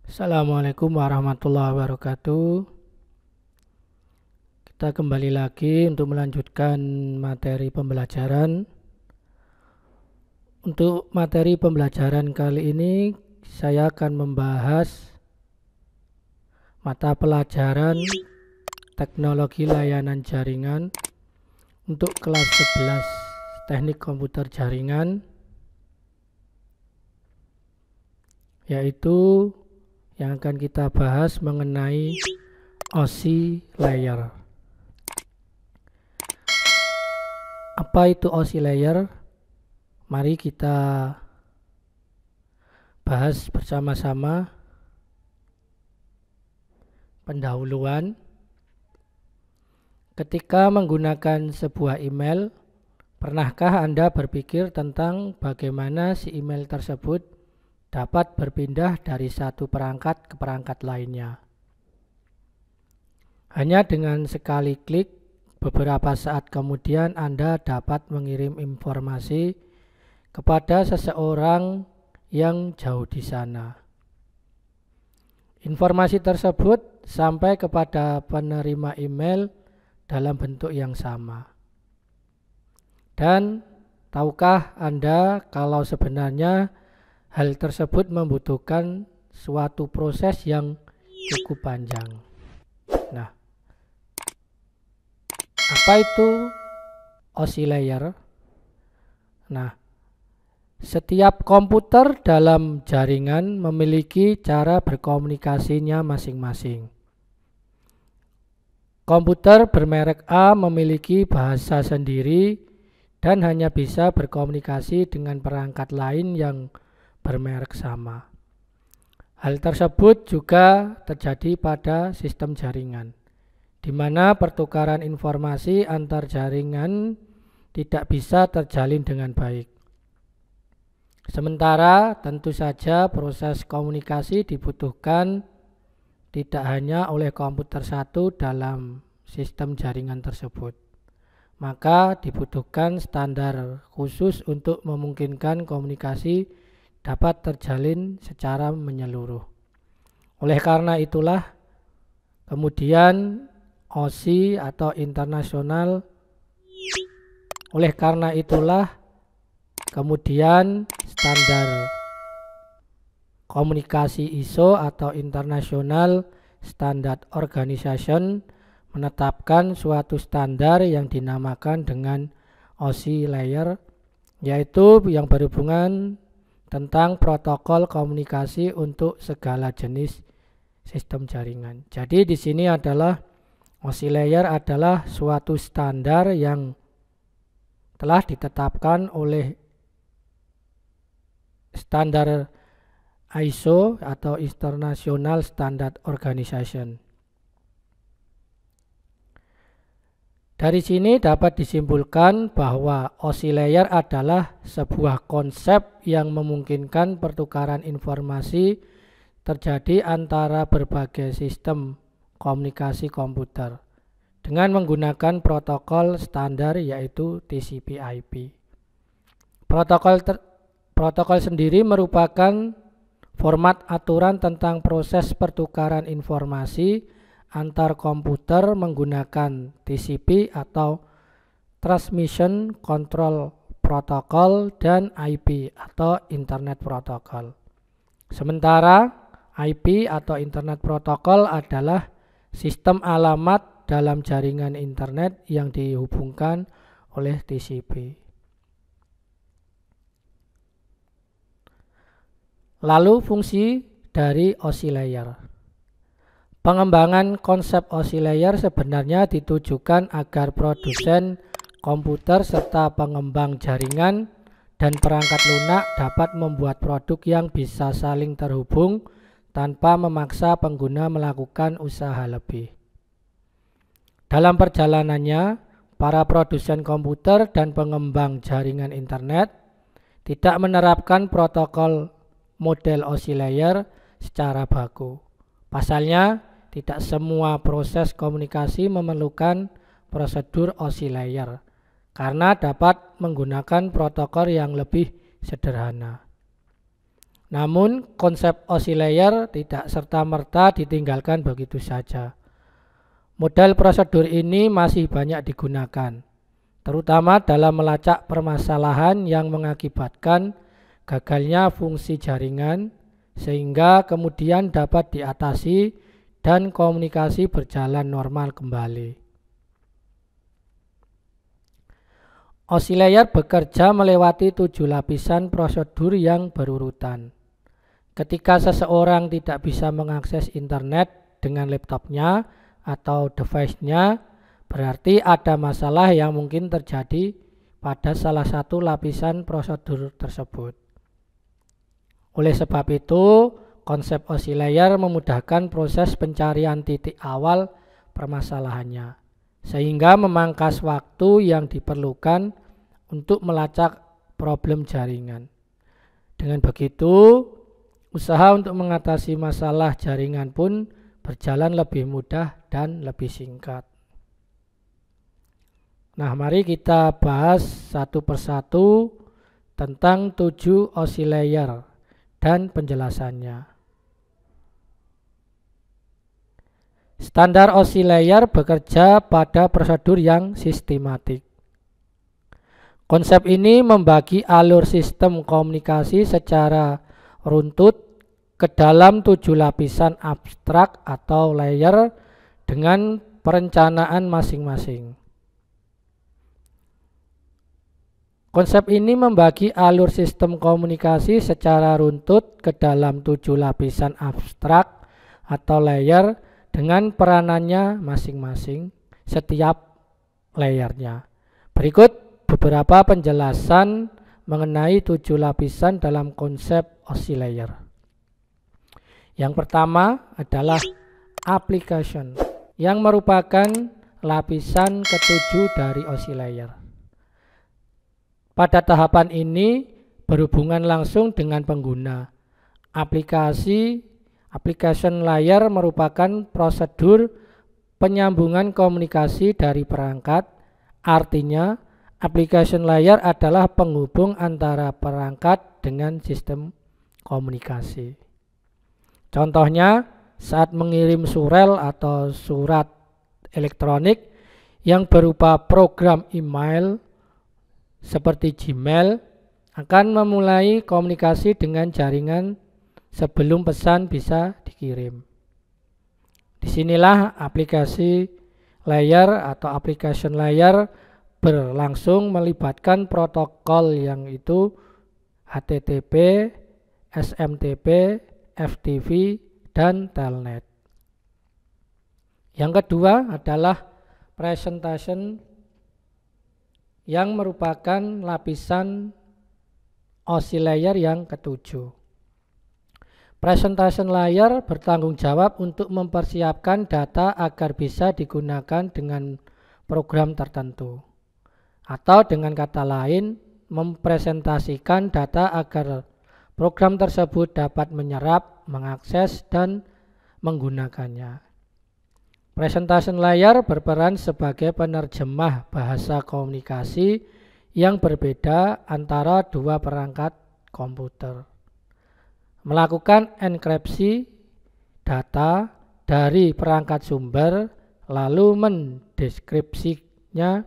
Assalamualaikum warahmatullahi wabarakatuh. Kita kembali lagi untuk melanjutkan materi pembelajaran. Untuk materi pembelajaran kali ini saya akan membahas mata pelajaran teknologi layanan jaringan untuk kelas 11 teknik komputer jaringan, yaitu yang akan kita bahas mengenai OSI layer. Apa itu OSI layer? Mari kita bahas bersama-sama. Pendahuluan. Ketika menggunakan sebuah email, pernahkah Anda berpikir tentang bagaimana si email tersebut dapat berpindah dari satu perangkat ke perangkat lainnya? Hanya dengan sekali klik, beberapa saat kemudian Anda dapat mengirim informasi kepada seseorang yang jauh di sana. Informasi tersebut sampai kepada penerima email dalam bentuk yang sama. Dan tahukah Anda kalau sebenarnya hal tersebut membutuhkan suatu proses yang cukup panjang? Nah, apa itu OSI layer? Nah, setiap komputer dalam jaringan memiliki cara berkomunikasinya masing-masing. Komputer bermerek A memiliki bahasa sendiri dan hanya bisa berkomunikasi dengan perangkat lain yang bermerek sama. Hal tersebut juga terjadi pada sistem jaringan, di mana pertukaran informasi antar jaringan tidak bisa terjalin dengan baik. Sementara tentu saja proses komunikasi dibutuhkan tidak hanya oleh komputer satu dalam sistem jaringan tersebut. Maka dibutuhkan standar khusus untuk memungkinkan komunikasi dapat terjalin secara menyeluruh. Oleh karena itulah, kemudian OSI atau internasional, kemudian standar komunikasi ISO atau International Standard Organization menetapkan suatu standar yang dinamakan dengan OSI layer, yaitu yang berhubungan tentang protokol komunikasi untuk segala jenis sistem jaringan. Jadi di sini adalah OSI layer adalah suatu standar yang telah ditetapkan oleh standar ISO atau International Standard Organization. Dari sini dapat disimpulkan bahwa OSI layer adalah sebuah konsep yang memungkinkan pertukaran informasi terjadi antara berbagai sistem komunikasi komputer dengan menggunakan protokol standar yaitu TCP/IP. Protokol sendiri merupakan format aturan tentang proses pertukaran informasi antar komputer menggunakan TCP atau Transmission Control Protocol dan IP atau Internet Protocol. Sementara IP atau Internet Protocol adalah sistem alamat dalam jaringan internet yang dihubungkan oleh TCP. Lalu fungsi dari OSI layer. Pengembangan konsep OSI layer sebenarnya ditujukan agar produsen komputer serta pengembang jaringan dan perangkat lunak dapat membuat produk yang bisa saling terhubung tanpa memaksa pengguna melakukan usaha lebih. Dalam perjalanannya, para produsen komputer dan pengembang jaringan internet tidak menerapkan protokol model OSI layer secara baku. Pasalnya, tidak semua proses komunikasi memerlukan prosedur OSI layer karena dapat menggunakan protokol yang lebih sederhana. Namun konsep OSI layer tidak serta-merta ditinggalkan begitu saja. Model prosedur ini masih banyak digunakan, terutama dalam melacak permasalahan yang mengakibatkan gagalnya fungsi jaringan, sehingga kemudian dapat diatasi dan komunikasi berjalan normal kembali. OSI layer bekerja melewati 7 lapisan prosedur yang berurutan. Ketika seseorang tidak bisa mengakses internet dengan laptopnya atau device-nya, berarti ada masalah yang mungkin terjadi pada salah satu lapisan prosedur tersebut. Oleh sebab itu, konsep OSI layer memudahkan proses pencarian titik awal permasalahannya, sehingga memangkas waktu yang diperlukan untuk melacak problem jaringan. Dengan begitu, usaha untuk mengatasi masalah jaringan pun berjalan lebih mudah dan lebih singkat. Nah, mari kita bahas satu persatu tentang 7 OSI layer dan penjelasannya. Standar OSI layer bekerja pada prosedur yang sistematik. Konsep ini membagi alur sistem komunikasi secara runtut ke dalam 7 lapisan abstrak atau layer dengan perencanaan masing-masing. Konsep ini membagi alur sistem komunikasi secara runtut ke dalam 7 lapisan abstrak atau layer dengan peranannya masing-masing setiap layernya. Berikut beberapa penjelasan mengenai 7 lapisan dalam konsep OSI layer. Yang pertama adalah application, yang merupakan lapisan ketujuh dari OSI layer. Pada tahapan ini berhubungan langsung dengan pengguna. Application layer merupakan prosedur penyambungan komunikasi dari perangkat. Artinya, application layer adalah penghubung antara perangkat dengan sistem komunikasi. Contohnya, saat mengirim surel atau surat elektronik yang berupa program email seperti Gmail akan memulai komunikasi dengan jaringan sebelum pesan bisa dikirim. Disinilah aplikasi layer atau application layer berlangsung melibatkan protokol yang itu HTTP, SMTP, FTP, dan Telnet. Yang kedua adalah presentation, yang merupakan lapisan OSI layer yang ketujuh. Presentation layer bertanggung jawab untuk mempersiapkan data agar bisa digunakan dengan program tertentu. Atau dengan kata lain, mempresentasikan data agar program tersebut dapat menyerap, mengakses, dan menggunakannya. Presentation layer berperan sebagai penerjemah bahasa komunikasi yang berbeda antara dua perangkat komputer. Melakukan enkripsi data dari perangkat sumber lalu mendeskripsinya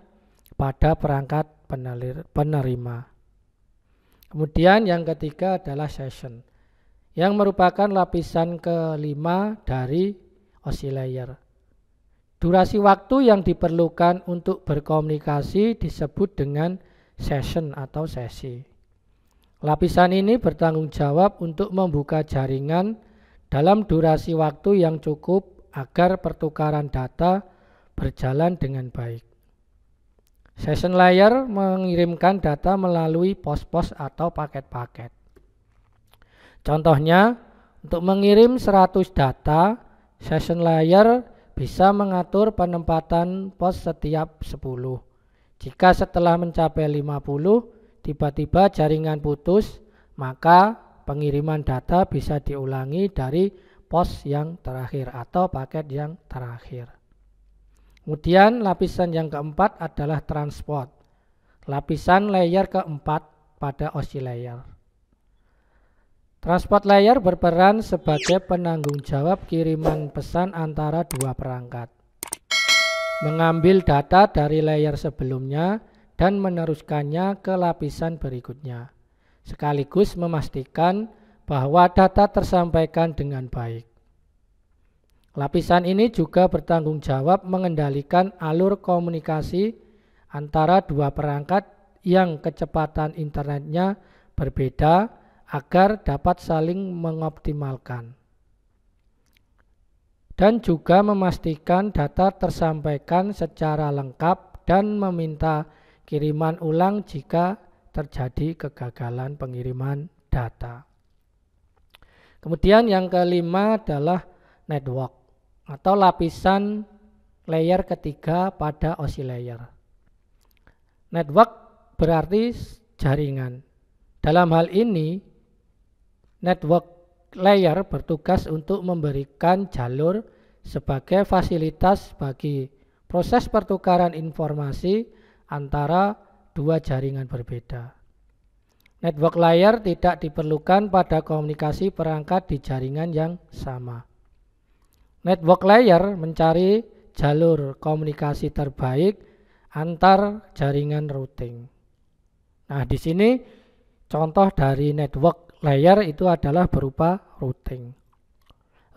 pada perangkat penerima. Kemudian yang ketiga adalah session, yang merupakan lapisan kelima dari OSI layer. Durasi waktu yang diperlukan untuk berkomunikasi disebut dengan session atau sesi. Lapisan ini bertanggung jawab untuk membuka jaringan dalam durasi waktu yang cukup agar pertukaran data berjalan dengan baik. Session layer mengirimkan data melalui pos-pos atau paket-paket. Contohnya, untuk mengirim 100 data, session layer bisa mengatur penempatan pos setiap 10. Jika setelah mencapai 50, tiba-tiba jaringan putus, maka pengiriman data bisa diulangi dari pos yang terakhir atau paket yang terakhir. Kemudian lapisan yang keempat adalah transport, lapisan layer keempat pada OSI layer. Transport layer berperan sebagai penanggung jawab kiriman pesan antara dua perangkat, mengambil data dari layer sebelumnya dan meneruskannya ke lapisan berikutnya, sekaligus memastikan bahwa data tersampaikan dengan baik. Lapisan ini juga bertanggung jawab mengendalikan alur komunikasi antara dua perangkat yang kecepatan internetnya berbeda agar dapat saling mengoptimalkan. Dan juga memastikan data tersampaikan secara lengkap dan meminta kiriman ulang jika terjadi kegagalan pengiriman data. Kemudian yang kelima adalah network atau lapisan layer ketiga pada OSI layer. Network berarti jaringan. Dalam hal ini, network layer bertugas untuk memberikan jalur sebagai fasilitas bagi proses pertukaran informasi antara dua jaringan berbeda. Network layer tidak diperlukan pada komunikasi perangkat di jaringan yang sama. Network layer mencari jalur komunikasi terbaik antar jaringan routing. Nah, di sini contoh dari network layer itu adalah berupa routing.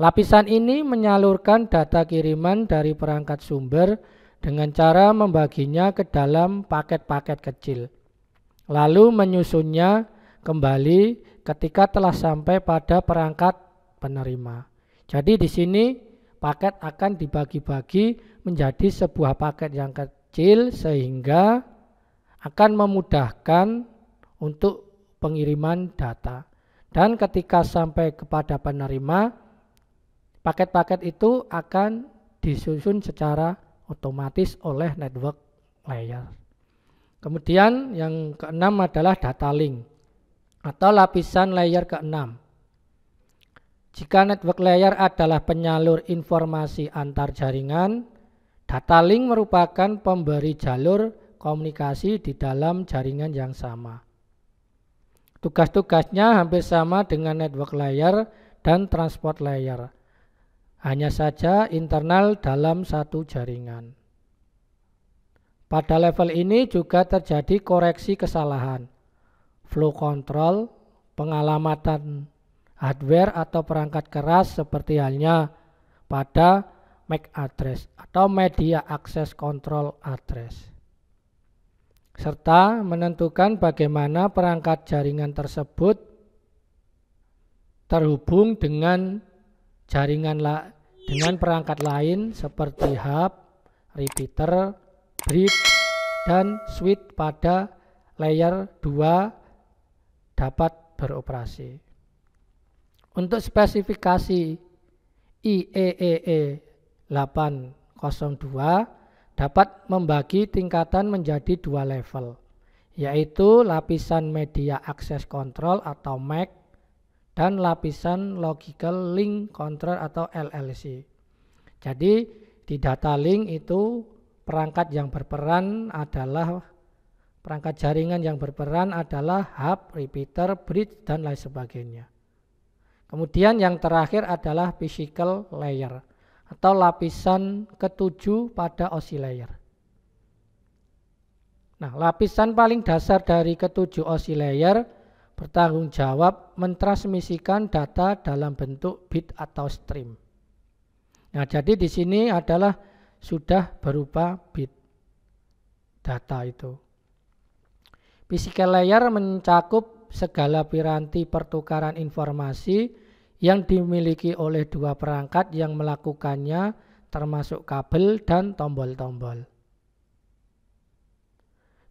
Lapisan ini menyalurkan data kiriman dari perangkat sumber dengan cara membaginya ke dalam paket-paket kecil, lalu menyusunnya kembali ketika telah sampai pada perangkat penerima. Jadi di sini paket akan dibagi-bagi menjadi sebuah paket yang kecil sehingga akan memudahkan untuk pengiriman data. Dan ketika sampai kepada penerima, paket-paket itu akan disusun secara otomatis oleh network layer. Kemudian yang keenam adalah data link atau lapisan layer keenam. Jika network layer adalah penyalur informasi antar jaringan, data link merupakan pemberi jalur komunikasi di dalam jaringan yang sama. Tugas-tugasnya hampir sama dengan network layer dan transport layer, hanya saja internal dalam satu jaringan. Pada level ini juga terjadi koreksi kesalahan, flow control, pengalamatan hardware atau perangkat keras seperti halnya pada MAC address atau Media Access Control Address, serta menentukan bagaimana perangkat jaringan tersebut terhubung dengan dengan perangkat lain seperti hub, repeater, bridge, dan switch pada layer 2 dapat beroperasi. Untuk spesifikasi IEEE 802 dapat membagi tingkatan menjadi dua level, yaitu lapisan Media Access Control atau MAC dan lapisan Logical Link Control atau LLC. Jadi di data link itu perangkat jaringan yang berperan adalah hub, repeater, bridge, dan lain sebagainya. Kemudian yang terakhir adalah physical layer atau lapisan ketujuh pada OSI layer. Nah, lapisan paling dasar dari ketujuh OSI layer bertanggung jawab mentransmisikan data dalam bentuk bit atau stream. Nah, jadi di sini adalah sudah berupa bit data itu. Physical layer mencakup segala piranti pertukaran informasi yang dimiliki oleh dua perangkat yang melakukannya, termasuk kabel dan tombol-tombol.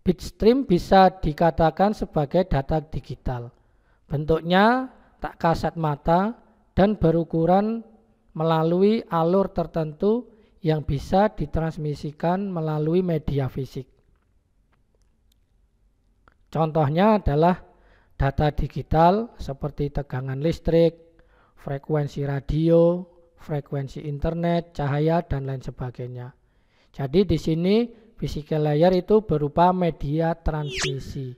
Bitstream bisa dikatakan sebagai data digital. Bentuknya tak kasat mata dan berukuran melalui alur tertentu yang bisa ditransmisikan melalui media fisik. Contohnya adalah data digital seperti tegangan listrik, frekuensi radio, frekuensi internet, cahaya, dan lain sebagainya. Jadi di sini physical layer itu berupa media transmisi.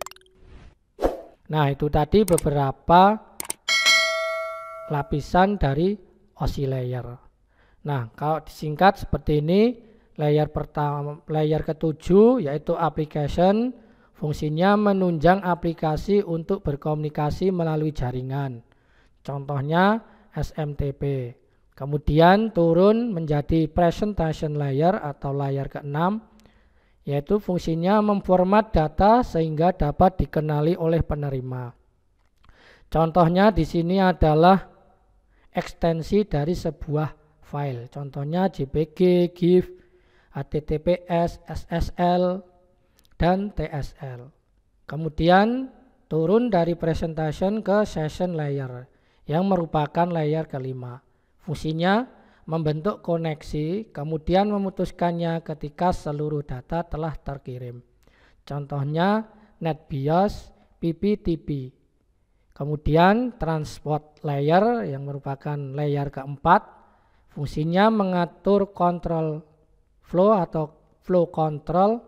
Nah, itu tadi beberapa lapisan dari OSI layer. Nah, kalau disingkat seperti ini, layer pertama, layer ketujuh yaitu application, fungsinya menunjang aplikasi untuk berkomunikasi melalui jaringan. Contohnya SMTP. Kemudian turun menjadi presentation layer atau layer ke-6, yaitu fungsinya memformat data sehingga dapat dikenali oleh penerima. Contohnya di sini adalah ekstensi dari sebuah file. Contohnya JPG, GIF, HTTPS, SSL, dan TSL. Kemudian turun dari presentation ke session layer yang merupakan layer kelima. Fungsinya membentuk koneksi, kemudian memutuskannya ketika seluruh data telah terkirim. Contohnya NetBIOS, PPTP. Kemudian transport layer yang merupakan layer keempat, fungsinya mengatur control flow atau flow control,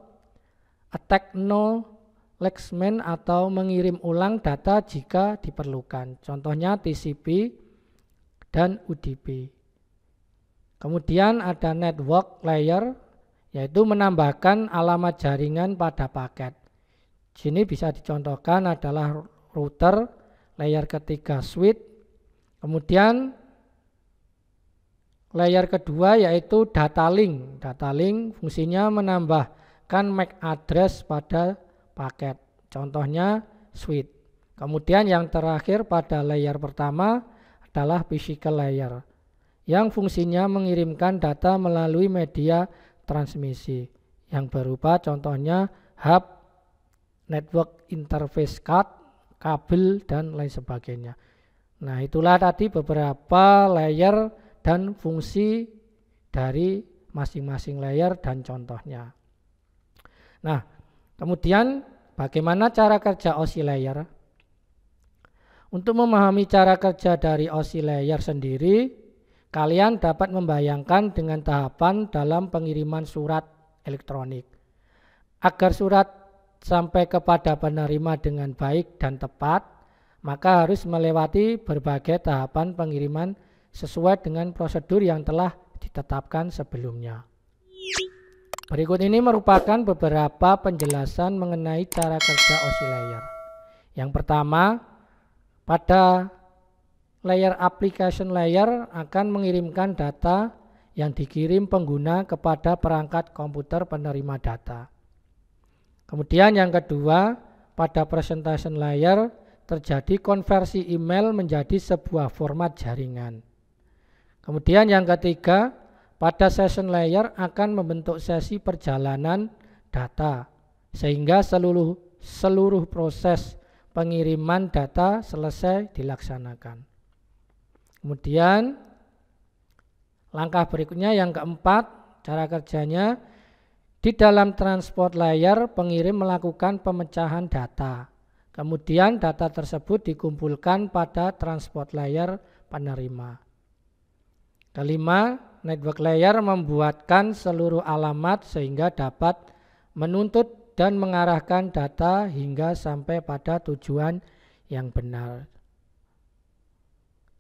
acknowledgement atau mengirim ulang data jika diperlukan. Contohnya TCP dan UDP. Kemudian ada network layer, yaitu menambahkan alamat jaringan pada paket. Sini bisa dicontohkan adalah router, layer ketiga switch, kemudian layer kedua yaitu data link. Data link fungsinya menambahkan MAC address pada paket. Contohnya switch. Kemudian yang terakhir pada layer pertama adalah physical layer, yang fungsinya mengirimkan data melalui media transmisi yang berupa contohnya hub, network interface card, kabel, dan lain sebagainya. Nah, itulah tadi beberapa layer dan fungsi dari masing-masing layer dan contohnya. Nah, kemudian bagaimana cara kerja OSI layer? Untuk memahami cara kerja dari OSI layer sendiri, kalian dapat membayangkan dengan tahapan dalam pengiriman surat elektronik. Agar surat sampai kepada penerima dengan baik dan tepat, maka harus melewati berbagai tahapan pengiriman sesuai dengan prosedur yang telah ditetapkan sebelumnya. Berikut ini merupakan beberapa penjelasan mengenai cara kerja OSI layer. Yang pertama, pada layer application layer akan mengirimkan data yang dikirim pengguna kepada perangkat komputer penerima data. Kemudian yang kedua, pada presentation layer terjadi konversi email menjadi sebuah format jaringan. Kemudian yang ketiga, pada session layer akan membentuk sesi perjalanan data sehingga seluruh proses pengiriman data selesai dilaksanakan. Kemudian langkah berikutnya yang keempat, cara kerjanya di dalam transport layer pengirim melakukan pemecahan data. Kemudian data tersebut dikumpulkan pada transport layer penerima. Kelima, network layer membuatkan seluruh alamat sehingga dapat menuntut dan mengarahkan data hingga sampai pada tujuan yang benar.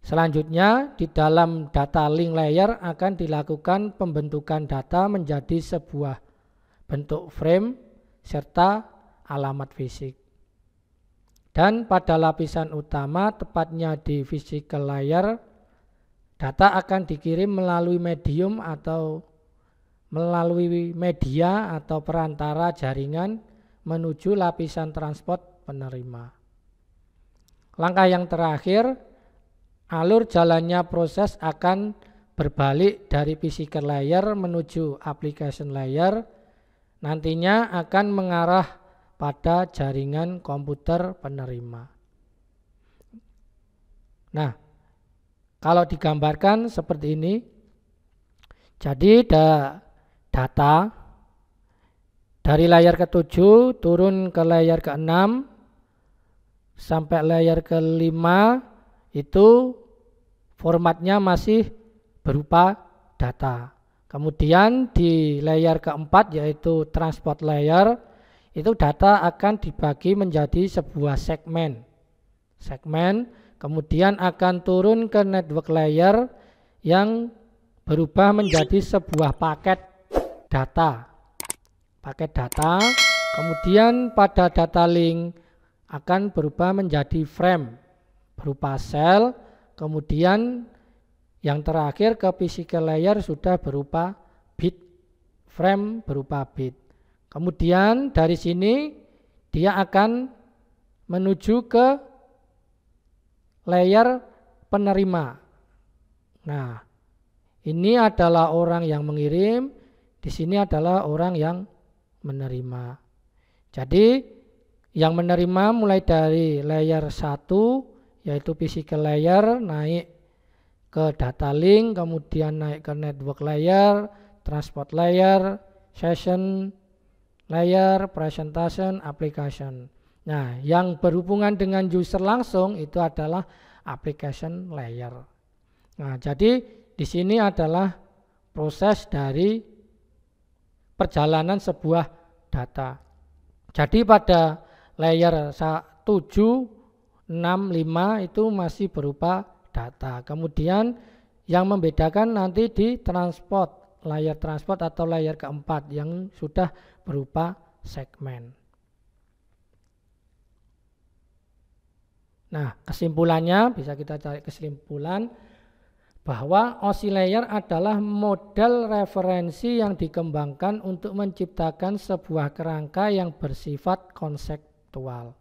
Selanjutnya, di dalam data link layer akan dilakukan pembentukan data menjadi sebuah bentuk frame serta alamat fisik. Dan pada lapisan utama, tepatnya di physical layer, data akan dikirim melalui medium atau melalui media atau perantara jaringan menuju lapisan transport penerima. Langkah yang terakhir, alur jalannya proses akan berbalik dari physical layer menuju application layer, nantinya akan mengarah pada jaringan komputer penerima. Nah, kalau digambarkan seperti ini, jadi data dari layer ke-7 turun ke layer ke-6 sampai layer ke-5 itu formatnya masih berupa data. Kemudian di layer keempat yaitu transport layer, itu data akan dibagi menjadi sebuah segmen. kemudian akan turun ke network layer yang berubah menjadi sebuah paket data. Kemudian pada data link akan berubah menjadi frame berupa sel, kemudian yang terakhir ke physical layer sudah berupa bit, frame berupa bit. Kemudian dari sini dia akan menuju ke layer penerima. Nah, ini adalah orang yang mengirim, di sini adalah orang yang menerima. Jadi yang menerima mulai dari layer 1 yaitu physical layer naik ke data link, kemudian naik ke network layer, transport layer, session layer, presentation, application. Nah, yang berhubungan dengan user langsung itu adalah application layer. Nah, jadi di sini adalah proses dari perjalanan sebuah data. Jadi pada layer 7, 6, 5 itu masih berupa data. Kemudian yang membedakan nanti di transport, layer transport atau layer keempat yang sudah berupa segmen. Nah, kesimpulannya bisa kita cari kesimpulan bahwa OSI layer adalah model referensi yang dikembangkan untuk menciptakan sebuah kerangka yang bersifat konseptual.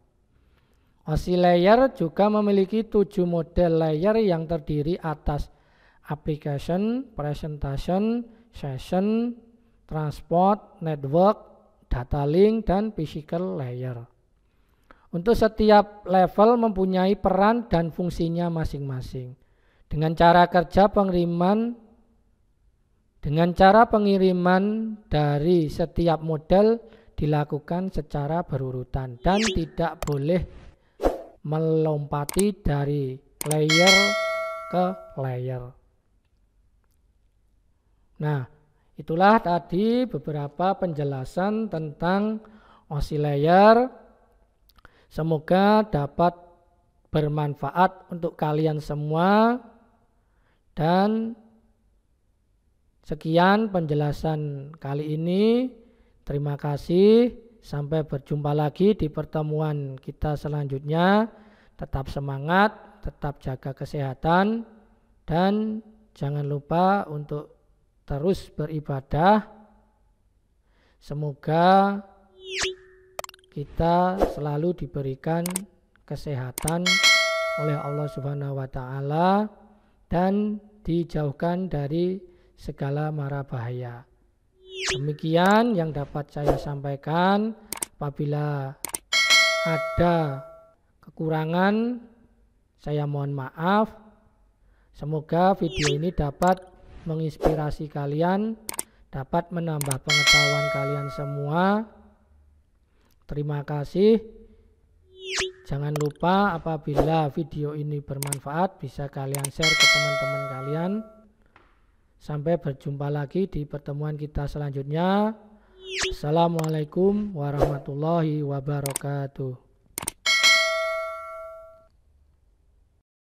OSI layer juga memiliki 7 model layer yang terdiri atas application, presentation, session, transport, network, data link, dan physical layer. Untuk setiap level mempunyai peran dan fungsinya masing-masing. Dengan cara pengiriman dari setiap model dilakukan secara berurutan dan tidak boleh melompati dari layer ke layer. Nah, itulah tadi beberapa penjelasan tentang OSI layer. Semoga dapat bermanfaat untuk kalian semua. Dan sekian penjelasan kali ini. Terima kasih. Sampai berjumpa lagi di pertemuan kita selanjutnya. Tetap semangat, tetap jaga kesehatan, dan jangan lupa untuk terus beribadah. Semoga kita selalu diberikan kesehatan oleh Allah Subhanahu wa taala dan dijauhkan dari segala mara bahaya. Demikian yang dapat saya sampaikan. Apabila ada kekurangan, saya mohon maaf. Semoga video ini dapat menginspirasi kalian, dapat menambah pengetahuan kalian semua. Terima kasih. Jangan lupa apabila video ini bermanfaat bisa kalian share ke teman-teman kalian. Sampai berjumpa lagi di pertemuan kita selanjutnya. Assalamualaikum warahmatullahi wabarakatuh.